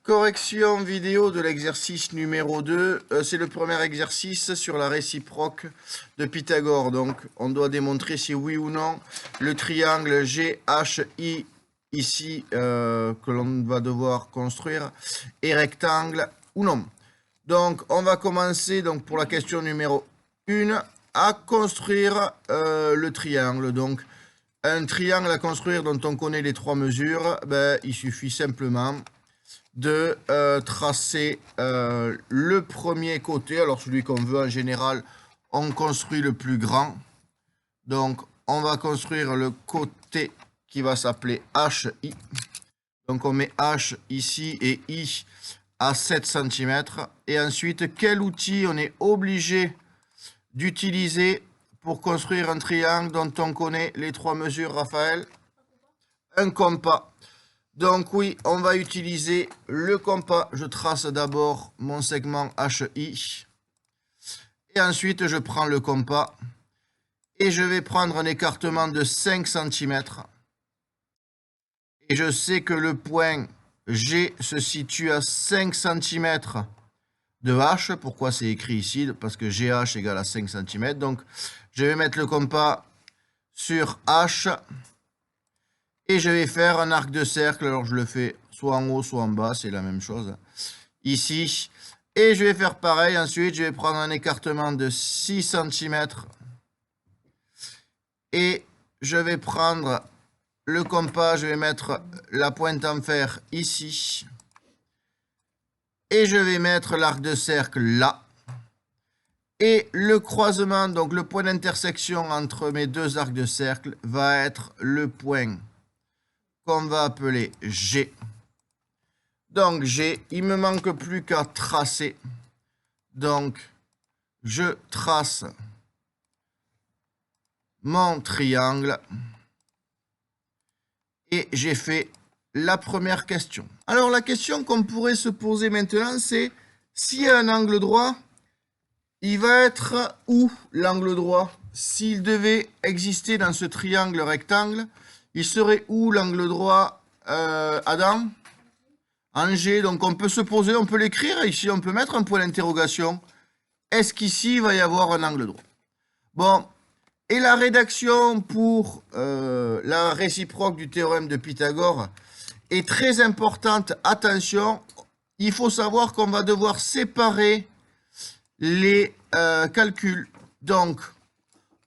Correction vidéo de l'exercice numéro 2. C'est le premier exercice sur la réciproque de Pythagore. Donc, on doit démontrer si oui ou non le triangle GHI ici que l'on va devoir construire est rectangle ou non. Donc, on va commencer donc pour la question numéro 1 à construire le triangle. Donc, un triangle à construire dont on connaît les trois mesures, il suffit simplement de tracer le premier côté. Alors celui qu'on veut en général, on construit le plus grand. Donc on va construire le côté qui va s'appeler HI. Donc on met H ici et I à 7 cm. Et ensuite, quel outil on est obligé d'utiliser pour construire un triangle dont on connaît les trois mesures, Raphaël? Un compas. Donc oui, on va utiliser le compas. Je trace d'abord mon segment HI. Et ensuite, je prends le compas. Et je vais prendre un écartement de 5 cm. Et je sais que le point G se situe à 5 cm de H. Pourquoi c'est écrit ici? Parce que GH égale à 5 cm. Donc, je vais mettre le compas sur H. Et je vais faire un arc de cercle. Alors, je le fais soit en haut, soit en bas. C'est la même chose. Ici. Et je vais faire pareil. Ensuite, je vais prendre un écartement de 6 cm. Et je vais prendre le compas. Je vais mettre la pointe en fer ici. Et je vais mettre l'arc de cercle là. Et le croisement, donc le point d'intersection entre mes deux arcs de cercle, va être le point qu'on va appeler G. Donc G, il me manque plus qu'à tracer. Donc je trace mon triangle et j'ai fait la première question. Alors la question qu'on pourrait se poser maintenant, c'est s'il y a un angle droit, il va être où l'angle droit? S'il devait exister dans ce triangle rectangle, il serait où l'angle droit, Adam? En G. Donc on peut se poser, on peut l'écrire ici, on peut mettre un point d'interrogation. Est-ce qu'ici il va y avoir un angle droit? Bon, et la rédaction pour la réciproque du théorème de Pythagore est très importante. Attention, il faut savoir qu'on va devoir séparer les calculs. Donc,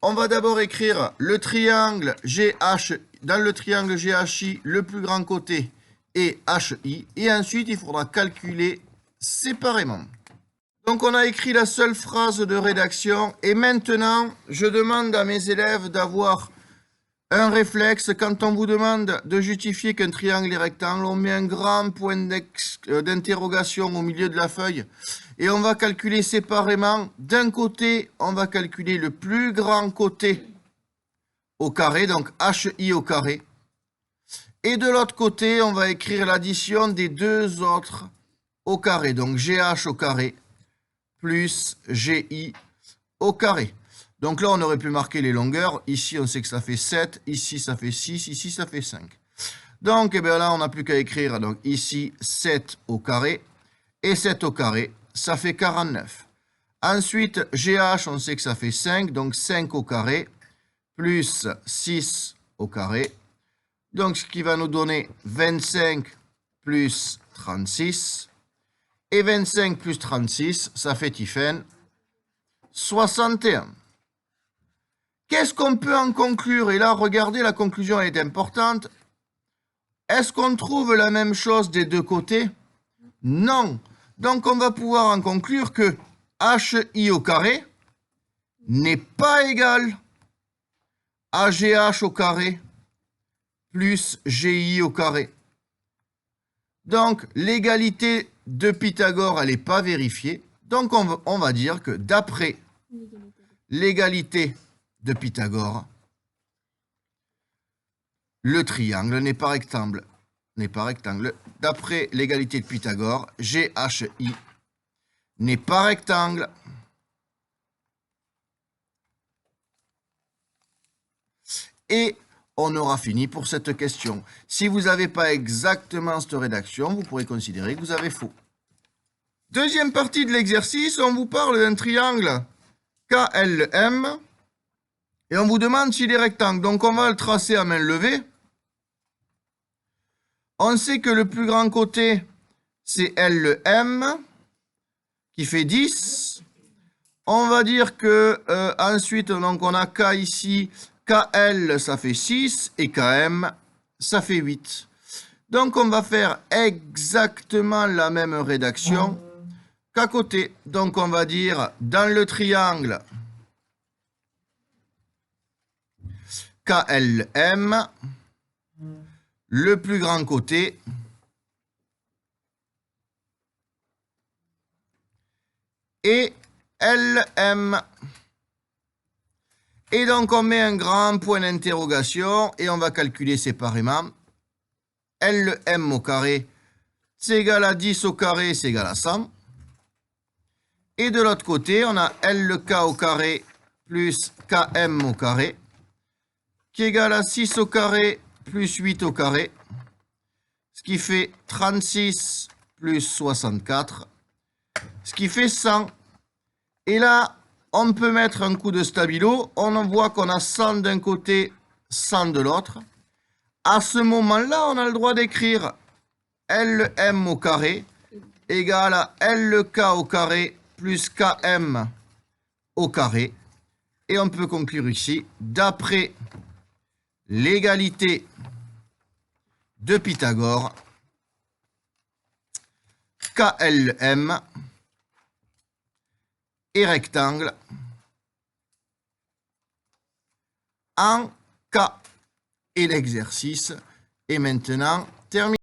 on va d'abord écrire le triangle GH. Dans le triangle GHI, le plus grand côté est HI. Et ensuite, il faudra calculer séparément. Donc, on a écrit la seule phrase de rédaction. Et maintenant, je demande à mes élèves d'avoir un réflexe. Quand on vous demande de justifier qu'un triangle est rectangle, on met un grand point d'interrogation au milieu de la feuille. Et on va calculer séparément. D'un côté, on va calculer le plus grand côté au carré, donc HI au carré. Et de l'autre côté, on va écrire l'addition des deux autres au carré. Donc GH au carré plus GI au carré. Donc là, on aurait pu marquer les longueurs. Ici, on sait que ça fait 7. Ici, ça fait 6. Ici, ça fait 5. Donc, eh bien là, on n'a plus qu'à écrire. Donc ici, 7 au carré. Et 7 au carré, ça fait 49. Ensuite, GH, on sait que ça fait 5. Donc 5 au carré plus 6 au carré. Donc, ce qui va nous donner 25 plus 36. Et 25 plus 36, ça fait, Tiffaine, 61. Qu'est-ce qu'on peut en conclure? Et là, regardez, la conclusion est importante. Est-ce qu'on trouve la même chose des deux côtés? Non. Donc, on va pouvoir en conclure que HI au carré n'est pas égal à GH au carré plus GI au carré. Donc, l'égalité de Pythagore, elle n'est pas vérifiée. Donc, on va dire que d'après l'égalité de Pythagore, le triangle n'est pas rectangle. D'après l'égalité de Pythagore, GHI n'est pas rectangle. Et on aura fini pour cette question. Si vous n'avez pas exactement cette rédaction, vous pourrez considérer que vous avez faux. Deuxième partie de l'exercice, on vous parle d'un triangle KLM et on vous demande s'il est rectangle. Donc on va le tracer à main levée. On sait que le plus grand côté, c'est LM, qui fait 10. On va dire que ensuite, donc on a K ici, KL, ça fait 6, et KM, ça fait 8. Donc on va faire exactement la même rédaction qu'à côté. Donc on va dire, dans le triangle KLM, le plus grand côté est LM. Et donc on met un grand point d'interrogation et on va calculer séparément. LM au carré, c'est égal à 10 au carré, c'est égal à 100. Et de l'autre côté, on a LK au carré plus KM au carré, qui est égal à 6 au carré plus 8 au carré, ce qui fait 36 plus 64, ce qui fait 100. Et là, on peut mettre un coup de stabilo, on voit qu'on a 100 d'un côté, 100 de l'autre. À ce moment-là, on a le droit d'écrire LM au carré égale à LK au carré plus KM au carré. Et on peut conclure ici, d'après l'égalité de Pythagore, KLM est rectangle en K. Et l'exercice est maintenant terminé.